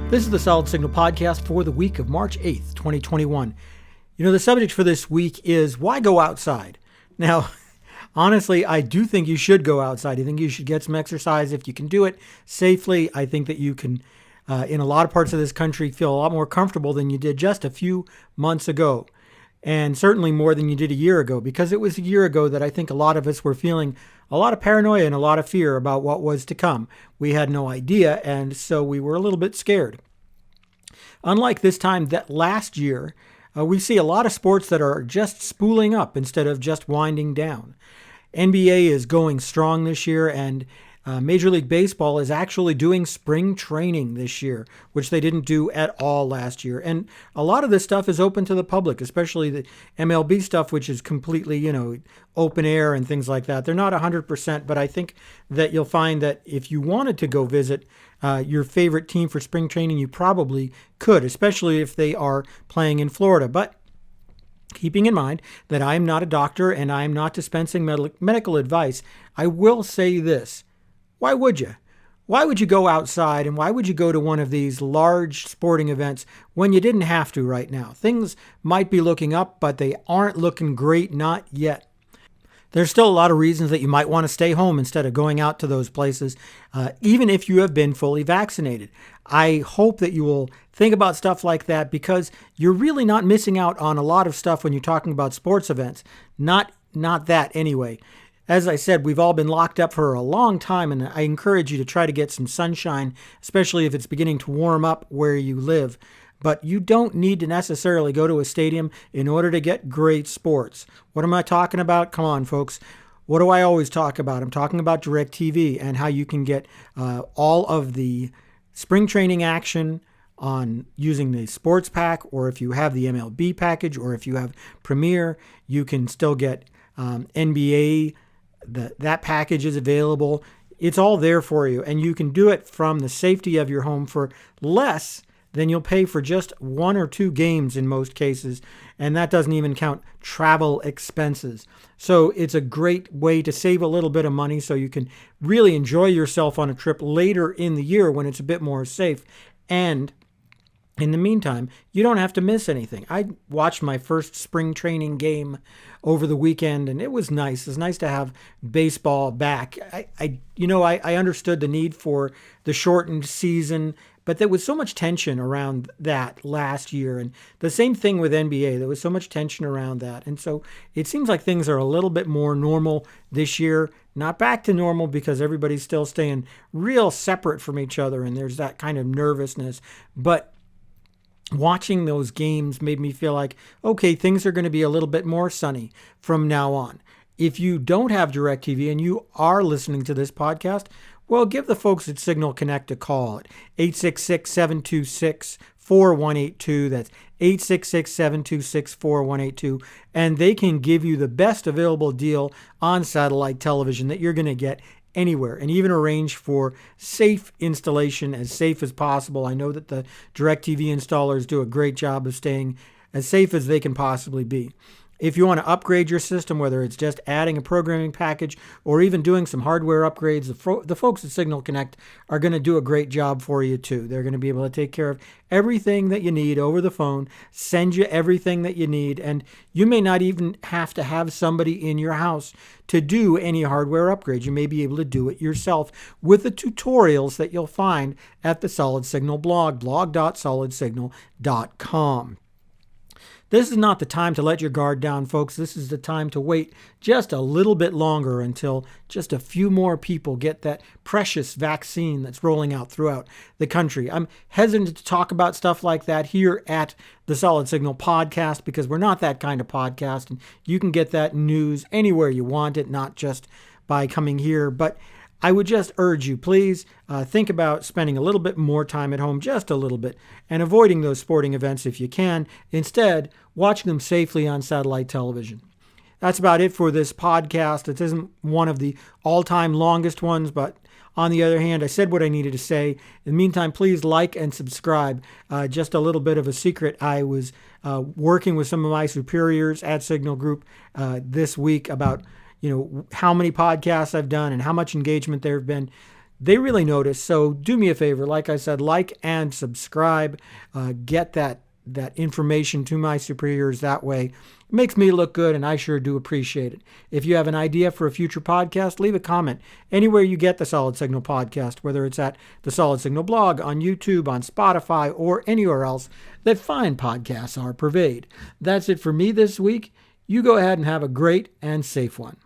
This is the Solid Signal podcast for the week of March 8th, 2021. The subject for this week is why go outside? Now, honestly, I do think you should go outside. I think you should get some exercise if you can do it safely. I think that you can, in a lot of parts of this country, feel a lot more comfortable than you did just a few months ago. And certainly more than you did a year ago, because it was a year ago that I think a lot of us were feeling a lot of paranoia and a lot of fear about what was to come. We had no idea, and so we were a little bit scared. Unlike this time that last year, we see a lot of sports that are just spooling up instead of just winding down. NBA is going strong this year, and Major League Baseball is actually doing spring training this year, which they didn't do at all last year. And a lot of this stuff is open to the public, especially the MLB stuff, which is completely, open air and things like that. They're not 100%, but I think that you'll find that if you wanted to go visit your favorite team for spring training, you probably could, especially if they are playing in Florida. But keeping in mind that I'm not a doctor and I'm not dispensing medical advice, I will say this. Why would you? Why would you go outside and why would you go to one of these large sporting events when you didn't have to right now? Things might be looking up, but they aren't looking great, not yet. There's still a lot of reasons that you might want to stay home instead of going out to those places, even if you have been fully vaccinated. I hope that you will think about stuff like that because you're really not missing out on a lot of stuff when you're talking about sports events. Not that anyway. As I said, we've all been locked up for a long time, and I encourage you to try to get some sunshine, especially if it's beginning to warm up where you live. But you don't need to necessarily go to a stadium in order to get great sports. What am I talking about? Come on, folks. What do I always talk about? I'm talking about DirecTV and how you can get all of the spring training action on using the sports pack, or if you have the MLB package, or if you have Premier, you can still get NBA. That package is available. It's all there for you, and you can do it from the safety of your home for less than you'll pay for just one or two games in most cases, and that doesn't even count travel expenses. So it's a great way to save a little bit of money so you can really enjoy yourself on a trip later in the year when it's a bit more safe. And in the meantime, you don't have to miss anything. I watched my first spring training game over the weekend, and it was nice. It's nice to have baseball back. I understood the need for the shortened season, but there was so much tension around that last year. And the same thing with NBA. There was so much tension around that. And so it seems like things are a little bit more normal this year. Not back to normal because everybody's still staying real separate from each other, and there's that kind of nervousness. But watching those games made me feel like, okay, things are going to be a little bit more sunny from now on. If you don't have DirecTV and you are listening to this podcast, well, give the folks at Signal Connect a call at 866-726-4182. That's 866-726-4182. And they can give you the best available deal on satellite television that you're going to get anywhere, and even arrange for safe installation, as safe as possible. I know that the DirecTV installers do a great job of staying as safe as they can possibly be. If you want to upgrade your system, whether it's just adding a programming package or even doing some hardware upgrades, the folks at Signal Connect are going to do a great job for you too. They're going to be able to take care of everything that you need over the phone, send you everything that you need, and you may not even have to have somebody in your house to do any hardware upgrades. You may be able to do it yourself with the tutorials that you'll find at the Solid Signal blog, blog.solidsignal.com. This is not the time to let your guard down, folks. This is the time to wait just a little bit longer until just a few more people get that precious vaccine that's rolling out throughout the country. I'm hesitant to talk about stuff like that here at the Solid Signal podcast because we're not that kind of podcast, and you can get that news anywhere you want it, not just by coming here. But I would just urge you, please think about spending a little bit more time at home, just a little bit, and avoiding those sporting events if you can. Instead, watching them safely on satellite television. That's about it for this podcast. It isn't one of the all-time longest ones, but on the other hand, I said what I needed to say. In the meantime, please like and subscribe. Just a little bit of a secret. I was working with some of my superiors at Signal Group this week about how many podcasts I've done and how much engagement there have been. they really notice. So do me a favor, like I said, like and subscribe. Get that information to my superiors that way. It makes me look good, and I sure do appreciate it. If you have an idea for a future podcast, leave a comment anywhere you get the Solid Signal podcast, whether it's at the Solid Signal blog, on YouTube, on Spotify, or anywhere else that fine podcasts are purveyed. That's it for me this week. You go ahead and have a great and safe one.